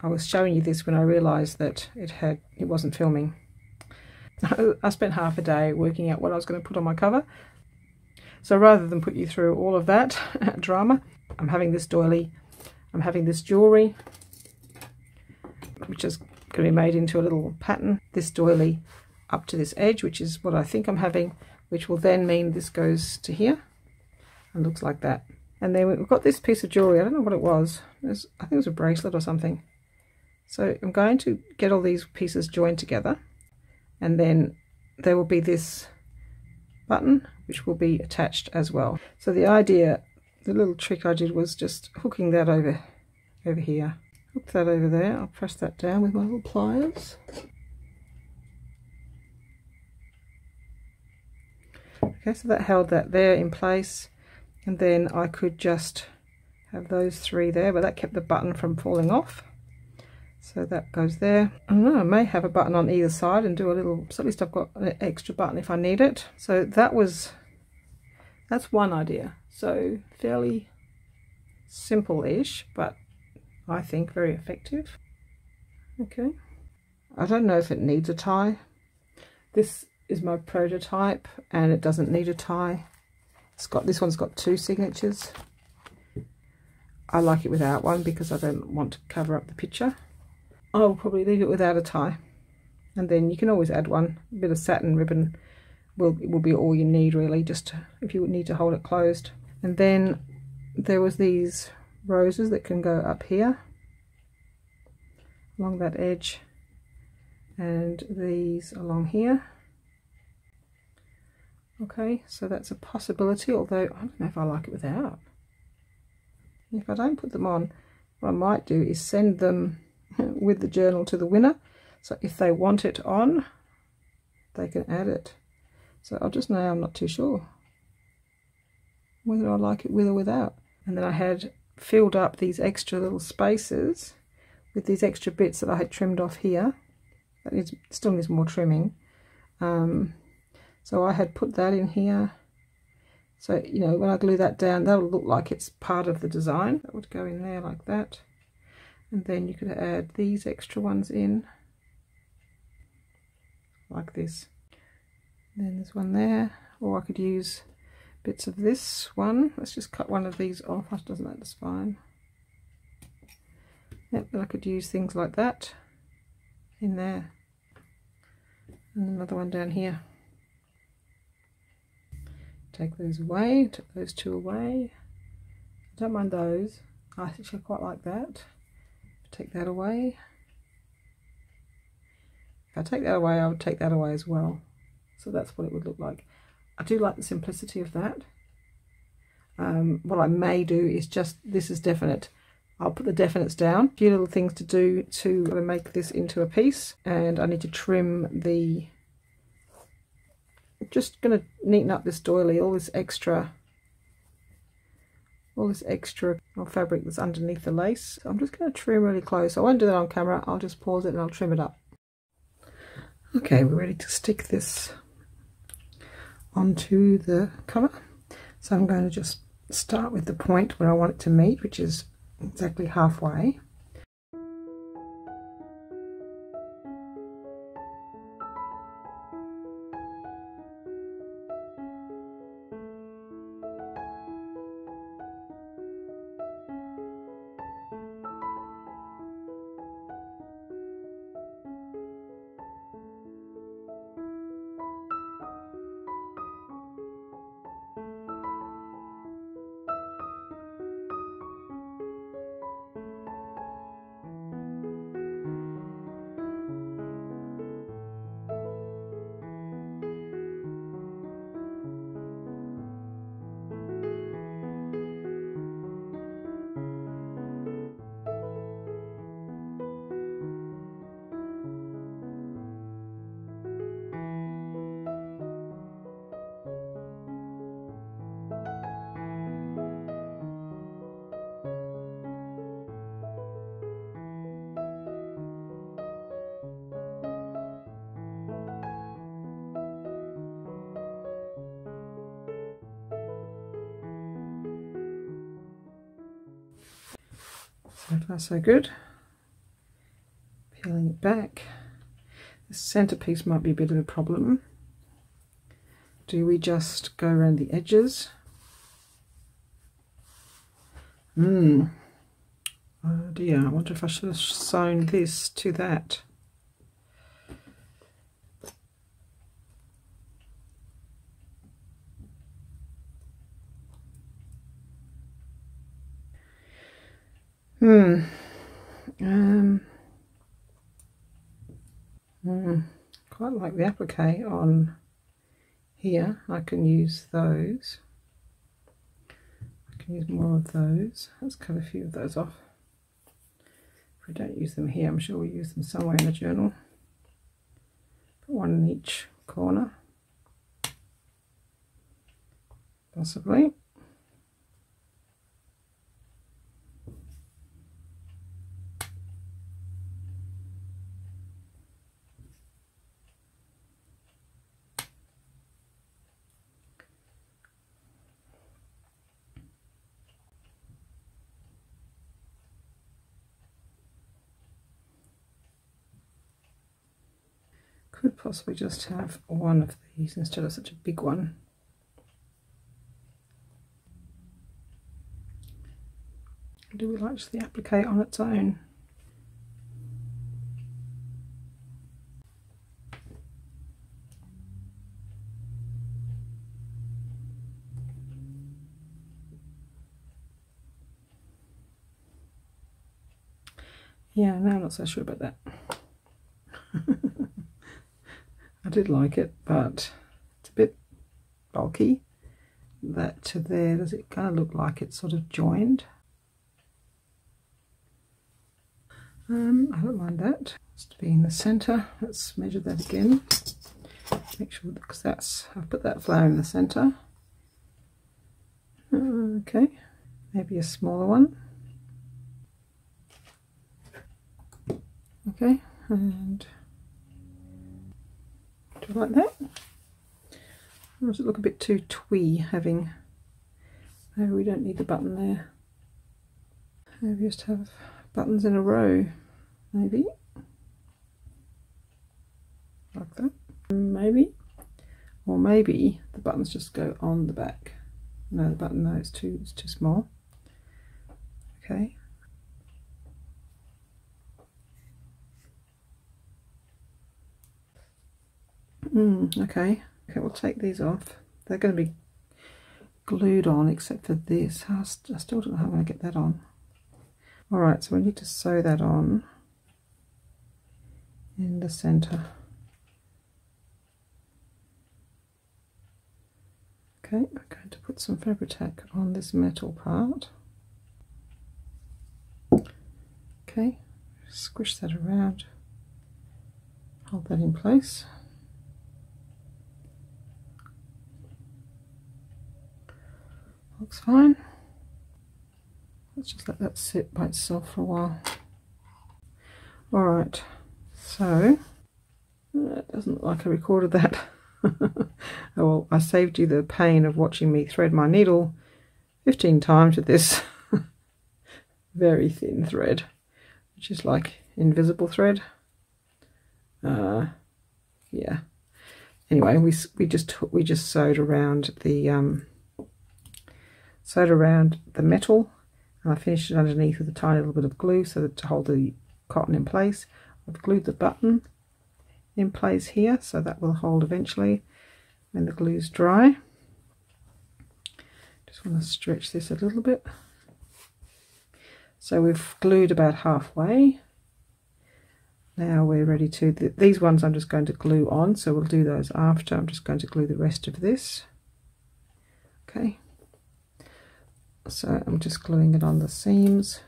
I was showing you this when I realised that it wasn't filming. I spent half a day working out what I was going to put on my cover. So rather than put you through all of that drama, I'm having this doily, I'm having this jewellery, which is going to be made into a little pattern. This doily up to this edge, which is what I think I'm having, which will then mean this goes to here and looks like that. And then we've got this piece of jewellery, I don't know what it was, I think it was a bracelet or something. So I'm going to get all these pieces joined together, and then there will be this button which will be attached as well. So the idea, the little trick I did was just hooking that over here. Hook that over there, I'll press that down with my little pliers. Okay, so that held that there in place, and then I could just have those three there, but that kept the button from falling off. So that goes there. I don't know, I may have a button on either side and do a little, so at least I've got an extra button if I need it. So that's one idea. So fairly simple-ish, but I think very effective. Okay. I don't know if it needs a tie. This is my prototype and it doesn't need a tie. This one's got 2 signatures. I like it without one because I don't want to cover up the picture. I'll probably leave it without a tie, and then you can always add one. A bit of satin ribbon will be all you need really, just if you need to hold it closed. And then there was these roses that can go up here along that edge, and these along here. Okay, so that's a possibility, although I don't know if I like it without. If I don't put them on, what I might do is send them with the journal to the winner, so if they want it on they can add it. So I'll just know, I'm not too sure whether I like it with or without. And then I had filled up these extra little spaces with these extra bits that I had trimmed off here. That still needs more trimming. So I had put that in here, so you know, when I glue that down, that'll look like it's part of the design. That would go in there like that. And then you could add these extra ones in like this. And then there's one there, or I could use bits of this one. Let's just cut one of these off. Doesn't that just fine? Yep, but I could use things like that in there, and another one down here. Take those away. Took those 2 away. I don't mind those. I actually quite like that. Take that away. If I take that away, I would take that away as well. So that's what it would look like. I do like the simplicity of that. What I may do is just, this is definite. I'll put the definites down. A few little things to do to make this into a piece, and I need to trim the, just going to neaten up this doily, all this extra fabric that's underneath the lace. So I'm just going to trim really close. I won't do that on camera, I'll just pause it and I'll trim it up. Okay, we're ready to stick this onto the cover. So I'm going to just start with the point where I want it to meet, which is exactly halfway. So far so good. peeling it back. The centerpiece might be a bit of a problem. Do we just go around the edges? Oh dear, I wonder if I should have sewn this to that. Quite like the applique on here. I can use those. I can use more of those. Let's cut a few of those off. If we don't use them here, I'm sure we'll use them somewhere in the journal. Put one in each corner, possibly. Could possibly just have one of these instead of such a big one. Do we like the applique on its own? Yeah, no, I'm not so sure about that. I did like it, but it's a bit bulky. That to there, does it kind of look like it's sort of joined? I don't mind that. It's to be in the centre. Let's measure that again. Make sure, because that's, I've put that flower in the centre. Okay, maybe a smaller one. Okay, and do you like that? Or does it look a bit too twee having, maybe we don't need the button there. Maybe just have buttons in a row, maybe. Like that, maybe. Or maybe the buttons just go on the back. No, the button, no, it's too small. Okay. Okay, we'll take these off. They're going to be glued on except for this. I still don't know how I'm going to get that on. Alright, so we need to sew that on in the centre. Okay, I'm going to put some Fabri-Tac on this metal part. Okay, squish that around, hold that in place. Looks fine. Let's just let that sit by itself for a while. Alright, so it doesn't look like I recorded that. Oh well, I saved you the pain of watching me thread my needle 15 times with this very thin thread, which is like invisible thread. Yeah. Anyway, we just sewed around the metal, and I finished it underneath with a tiny little bit of glue so that to hold the cotton in place. I've glued the button in place here, so that will hold eventually when the glue's dry. Just want to stretch this a little bit. So we've glued about halfway. Now we're ready to, these ones I'm just going to glue on, so we'll do those after. I'm just going to glue the rest of this. Okay. So I'm just gluing it on the seams.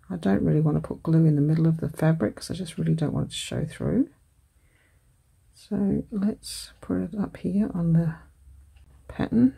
I don't really want to put glue in the middle of the fabric because I just really don't want it to show through. So let's put it up here on the pattern.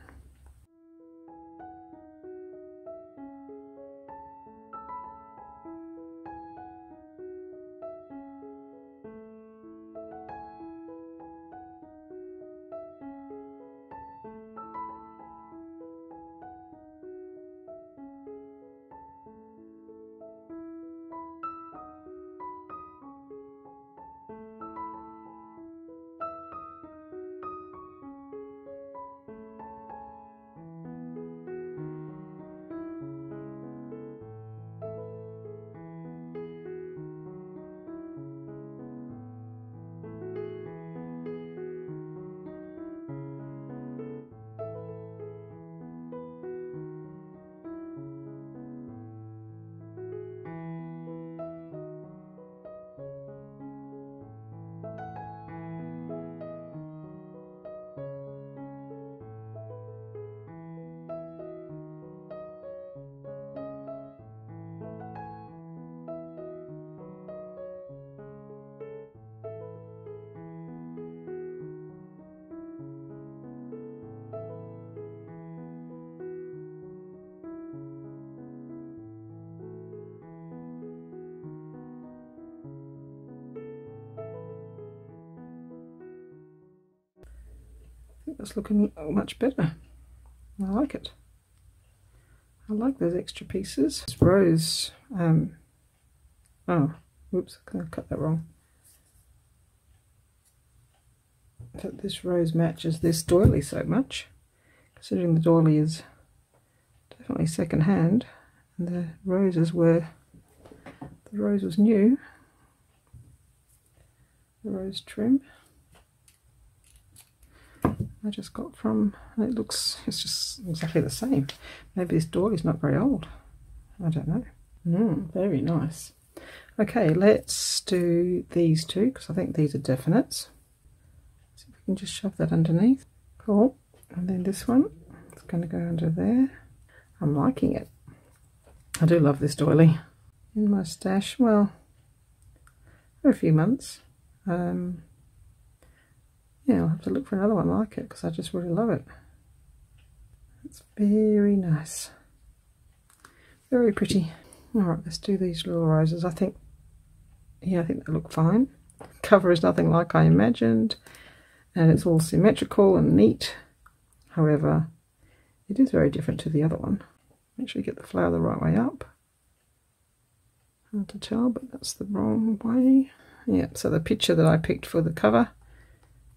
that's looking much better. I like it. I like those extra pieces. This rose, oh, whoops, I cut that wrong. But this rose matches this doily so much, considering the doily is definitely second hand, and the rose was new. The rose trim I just got from, it's just exactly the same. Maybe this doily's not very old. I don't know. Very nice. Okay, let's do these two because I think these are definites. See if we can just shove that underneath. Cool. And then this one, it's going to go under there. I'm liking it. I do love this doily. In my stash, well, for a few months. Yeah, I'll have to look for another one like it because I just really love it. It's very nice. Very pretty. Alright, let's do these little roses. I think they look fine. Cover is nothing like I imagined, and it's all symmetrical and neat. However, it is very different to the other one. Make sure you get the flower the right way up. Hard to tell, but that's the wrong way. Yeah, so the picture that I picked for the cover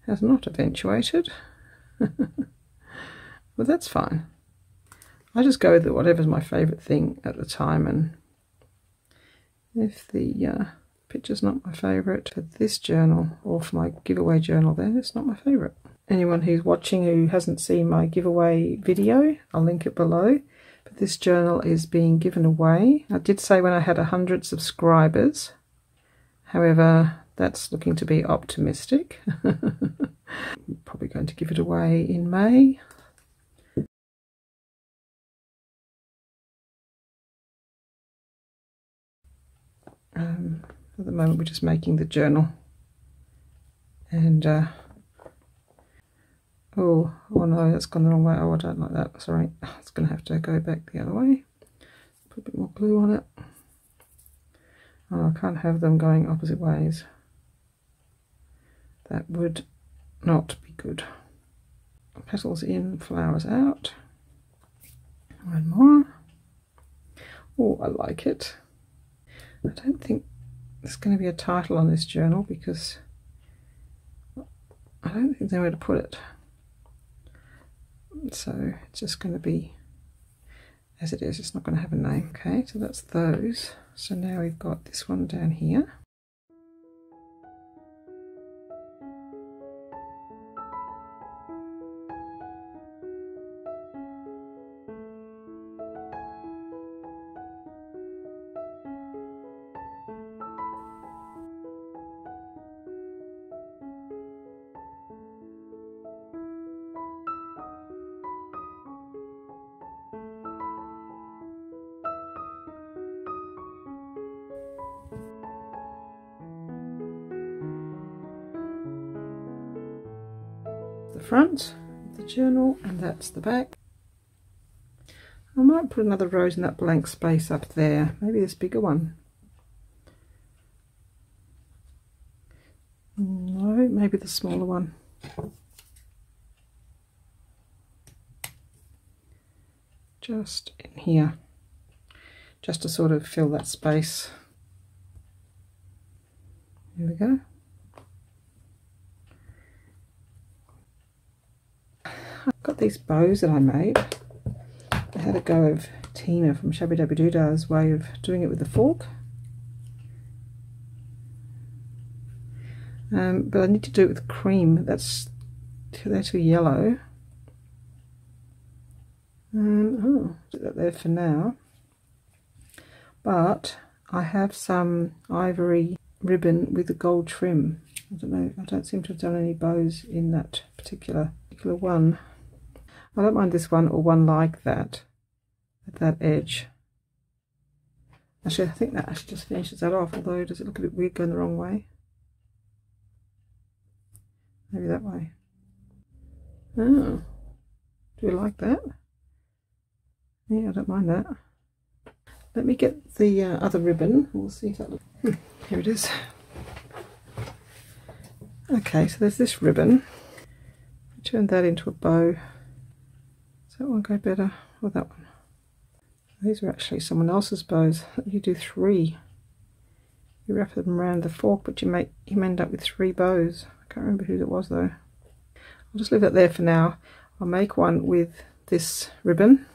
has not eventuated. But that's fine. I just go with whatever's my favourite thing at the time, and if the picture's not my favourite for this journal or for my giveaway journal, then it's not my favourite. Anyone who's watching who hasn't seen my giveaway video, I'll link it below. But this journal is being given away. I did say when I had 100 subscribers. However, that's looking to be optimistic. I'm probably going to give it away in May. At the moment we're just making the journal. And, oh no, that's gone the wrong way. Oh, I don't like that, sorry. It's going to have to go back the other way. Put a bit more glue on it. Oh, I can't have them going opposite ways. That would not be good. Petals in, flowers out. One more. Oh, I like it. I don't think there's going to be a title on this journal because I don't think there's nowhere to put it. So it's just going to be as it is. It's not going to have a name. Okay, so that's those. So now we've got this one down here. The front of the journal, and that's the back. I might put another rose in that blank space up there, maybe this bigger one. No, maybe the smaller one. Just in here, just to sort of fill that space. Here we go. I've got these bows that I made. I had a go of Tina from Shabby Dabby Doodah's way of doing it with the fork. But I need to do it with cream. They're too yellow. Oh, put that there for now. But I have some ivory ribbon with a gold trim. I don't know. I don't seem to have done any bows in that particular one. I don't mind this one or one like that at that edge. Actually, I think that actually just finishes that off, although does it look a bit weird going the wrong way? Maybe that way. Oh, do you like that? Yeah, I don't mind that. Let me get the other ribbon. We'll see if that looks... Here it is. Okay, so there's this ribbon, turn that into a bow. Does that one go better? Or that one? These are actually someone else's bows. You do 3. You wrap them around the fork, but you end up with 3 bows. I can't remember whose it was though. I'll just leave that there for now. I'll make one with this ribbon.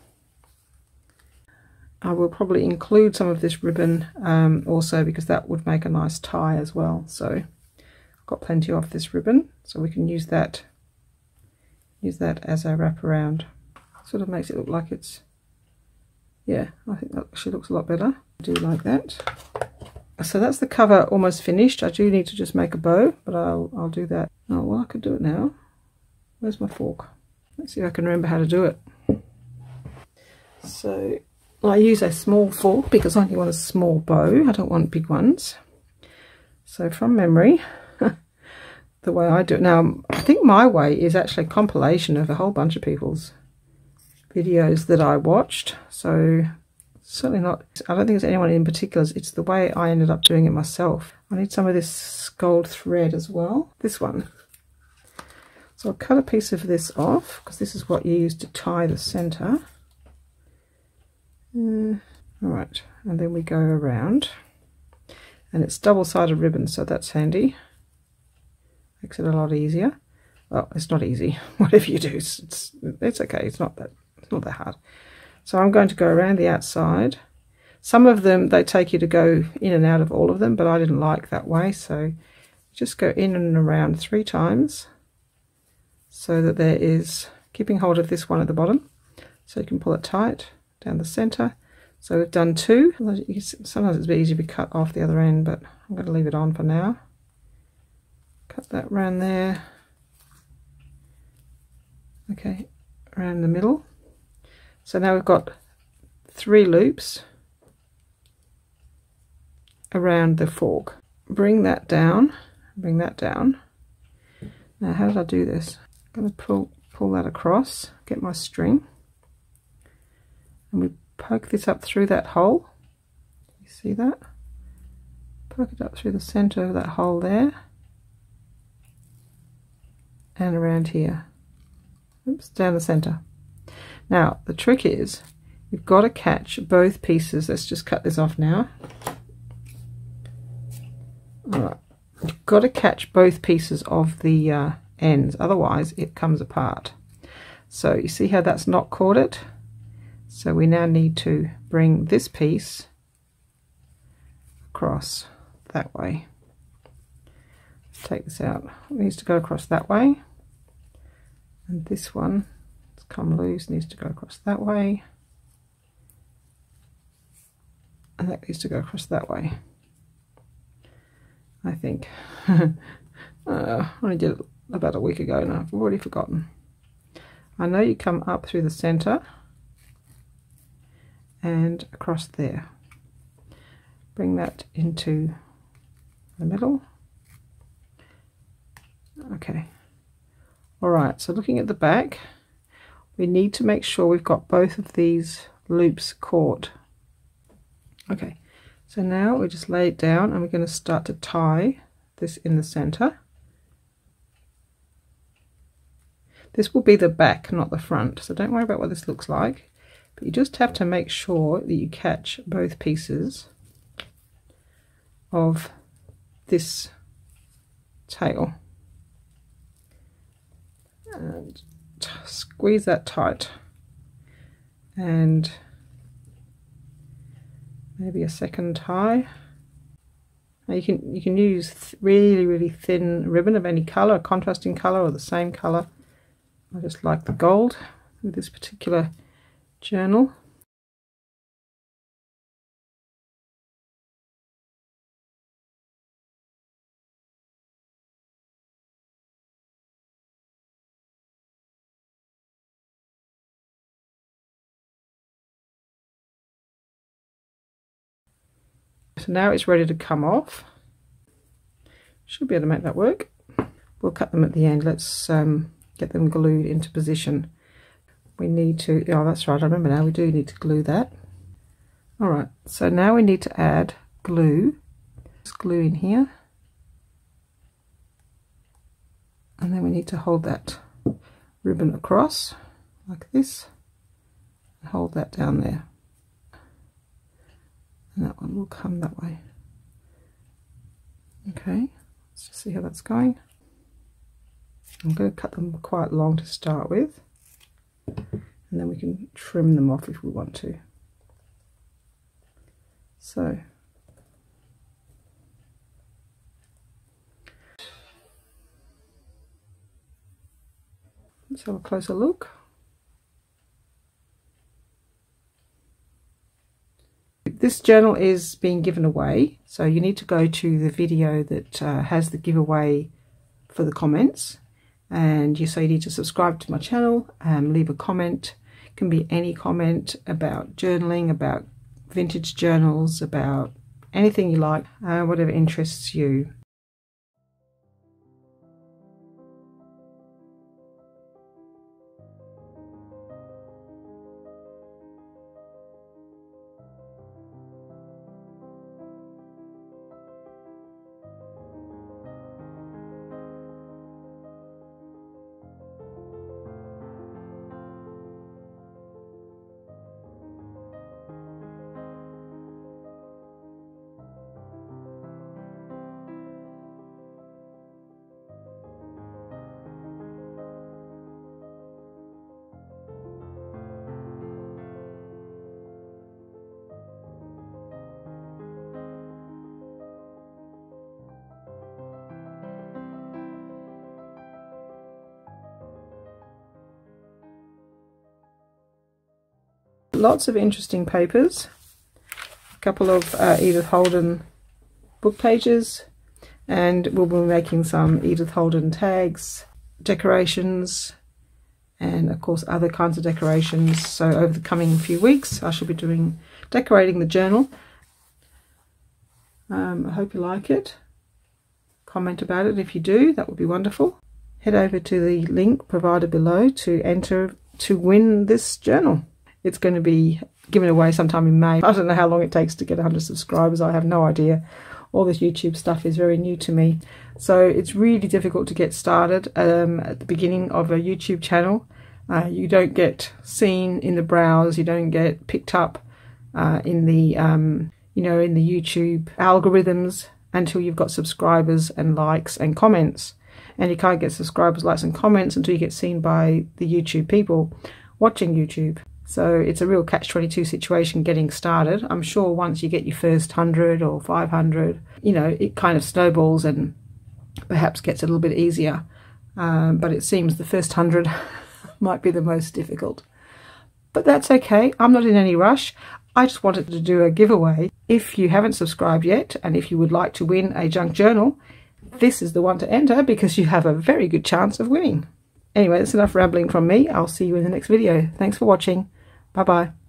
I will probably include some of this ribbon also, because that would make a nice tie as well. So I've got plenty of this ribbon, so we can use that as our wraparound. Sort of makes it look like it's, yeah, I think that actually looks a lot better. I do like that. So that's the cover almost finished. I do need to just make a bow, but I'll do that. Oh, well, I could do it now. Where's my fork? Let's see if I can remember how to do it. So I use a small fork because I only want a small bow. I don't want big ones. So from memory, the way I do it now, I think my way is actually a compilation of a whole bunch of people's videos that I watched. So certainly not, I don't think it's anyone in particular, it's the way I ended up doing it myself. I need some of this gold thread as well, this one. So I'll cut a piece of this off, because this is what you use to tie the center. Alright, and then we go around, and it's double-sided ribbon, so that's handy. Makes it a lot easier. Well, it's not easy. Whatever you do, it's okay. It's not that hard. So I'm going to go around the outside. Some of them, they take you to go in and out of all of them, but I didn't like that way, so just go in and around 3 times, so that there is, keeping hold of this one at the bottom, so you can pull it tight down the center. So we've done 2. Sometimes it's a bit easier to cut off the other end, but I'm going to leave it on for now. Cut that around there. Okay, around the middle. So now we've got 3 loops around the fork. Bring that down, bring that down. Now how did I do this? I'm going to pull that across, get my string, and we poke this up through that hole. You see that? Poke it up through the center of that hole there, and around here. Oops, down the center. Now the trick is, you've got to catch both pieces. Let's just cut this off now. Alright, you've got to catch both pieces of the ends, otherwise it comes apart. So you see how that's not caught it? So we now need to bring this piece across that way. Take this out. It needs to go across that way, and this one, it's come loose, needs to go across that way, and that needs to go across that way, I think. I only did it about a week ago now, I've already forgotten. I know you come up through the center and across there. Bring that into the middle. Okay. Alright, so looking at the back, we need to make sure we've got both of these loops caught. Okay, so now we just lay it down and we're going to start to tie this in the center. This will be the back, not the front, so don't worry about what this looks like, but you just have to make sure that you catch both pieces of this tail and squeeze that tight, and maybe a second tie. Now you can use really thin ribbon of any color, a contrasting color or the same color. I just like the gold with this particular journal. So now it's ready to come off. Should be able to make that work. We'll cut them at the end. Let's get them glued into position. We need to, oh that's right, I remember now, we do need to glue that. Alright, so now we need to add glue. Just glue in here. And then we need to hold that ribbon across like this and hold that down there, and that one will come that way. Okay, let's just see how that's going. I'm going to cut them quite long to start with, and then we can trim them off if we want to. So let's have a closer look. This journal is being given away, so you need to go to the video that has the giveaway for the comments, and you need to subscribe to my channel, leave a comment. It can be any comment about journaling, about vintage journals, about anything you like, whatever interests you. Lots of interesting papers, a couple of Edith Holden book pages, and we'll be making some Edith Holden tags, decorations, and of course other kinds of decorations. So over the coming few weeks I shall be decorating the journal. I hope you like it. Comment about it if you do, that would be wonderful. Head over to the link provided below to enter to win this journal. It's going to be given away sometime in May. I don't know how long it takes to get 100 subscribers. I have no idea. All this YouTube stuff is very new to me. So it's really difficult to get started at the beginning of a YouTube channel. You don't get seen in the browse. You don't get picked up in the in the YouTube algorithms until you've got subscribers and likes and comments. And you can't get subscribers, likes and comments until you get seen by the YouTube people watching YouTube. So it's a real catch-22 situation getting started. I'm sure once you get your first 100 or 500, it kind of snowballs and perhaps gets a little bit easier. But it seems the first 100 might be the most difficult. But that's okay. I'm not in any rush. I just wanted to do a giveaway. If you haven't subscribed yet, and if you would like to win a junk journal, this is the one to enter because you have a very good chance of winning. Anyway, that's enough rambling from me. I'll see you in the next video. Thanks for watching. Bye-bye.